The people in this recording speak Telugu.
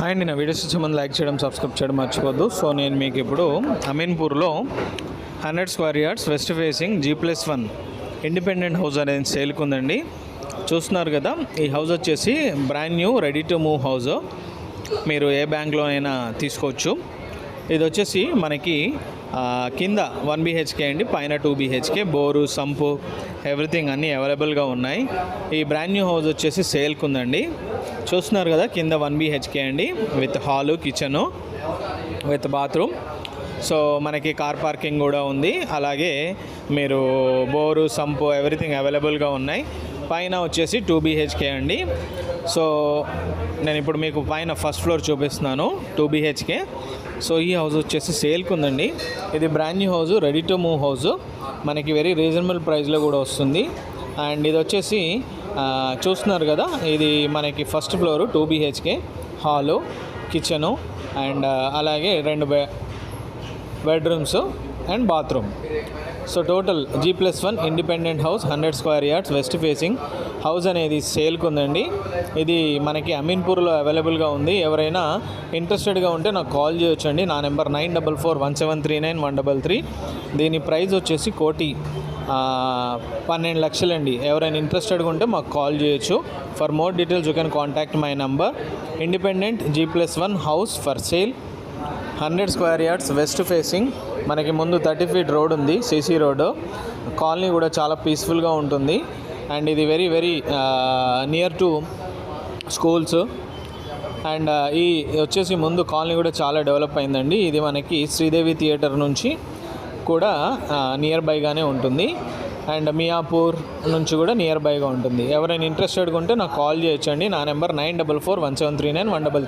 హాయ్ అండి, నా వీడియోస్ వచ్చే ముందు లైక్ చేయడం, సబ్స్క్రైబ్ చేయడం మర్చిపోద్దు. సో నేను మీకు ఇప్పుడు అమీన్పూర్లో 100 square yards west facing G+1 independent house అనేది సేల్కి ఉందండి. చూస్తున్నారు కదా, ఈ హౌస్ వచ్చేసి brand new ready to move house. మీరు ఏ బ్యాంక్లోనైనా తీసుకోవచ్చు. ఇది వచ్చేసి మనకి కింద 1 BHK అండి, పైన 2 BHK, బోరు, సంపు, ఎవ్రీథింగ్ అన్నీ అవైలబుల్గా ఉన్నాయి. ఈ బ్రాండ్ న్యూ హౌస్ వచ్చేసి సేల్కి ఉందండి. చూస్తున్నారు కదా, కింద 1 BHK అండి, with hall, kitchen, with bathroom. So మనకి కార్ పార్కింగ్ కూడా ఉంది. అలాగే మీరు బోరు, సంపు ఎవ్రీథింగ్ అవైలబుల్గా ఉన్నాయి. పైన వచ్చేసి 2 BHK అండి. సో నేను ఇప్పుడు మీకు పైన ఫస్ట్ ఫ్లోర్ చూపిస్తున్నాను, 2 BHK. సో ఈ హౌస్ వచ్చేసి సేల్కి ఉందండి. ఇది brand new house, ready to move house. మనకి వెరీ రీజనబుల్ ప్రైస్లో కూడా వస్తుంది. అండ్ ఇది వచ్చేసి చూస్తున్నారు కదా, ఇది మనకి first floor, 2 BHK, hall, kitchen, and అలాగే 2 bedrooms and bathroom. So total G+1 independent house, 100 square yards west facing house అనేది సేల్కి ఉందండి. ఇది మనకి అమీన్పూర్లో అవైలబుల్గా ఉంది. ఎవరైనా ఇంట్రెస్టెడ్గా ఉంటే నాకు కాల్ చేయొచ్చండి. నా నెంబర్ 9441739133. దీని ప్రైస్ వచ్చేసి 1,12,00,000 అండి. ఎవరైనా ఇంట్రెస్టెడ్గా ఉంటే మాకు కాల్ చేయొచ్చు. For more details you can contact my number. Independent G+1 house for sale, 100 square yards west facing. మనకి ముందు 30 feet రోడ్ ఉంది, CC రోడ్డు. కాలనీ కూడా చాలా పీస్ఫుల్గా ఉంటుంది. అండ్ ఇది very near to schools. And ఈ వచ్చేసి ముందు కాలనీ కూడా చాలా డెవలప్ అయిందండి. ఇది మనకి శ్రీదేవి థియేటర్ నుంచి కూడా నియర్ బైగానే ఉంటుంది. అండ్ మియాపూర్ నుంచి కూడా నియర్ బైగా ఉంటుంది. ఎవరైనా ఇంట్రెస్టెడ్గా ఉంటే నాకు కాల్ చేయొచ్చండి. నా నెంబర్ 9441739133.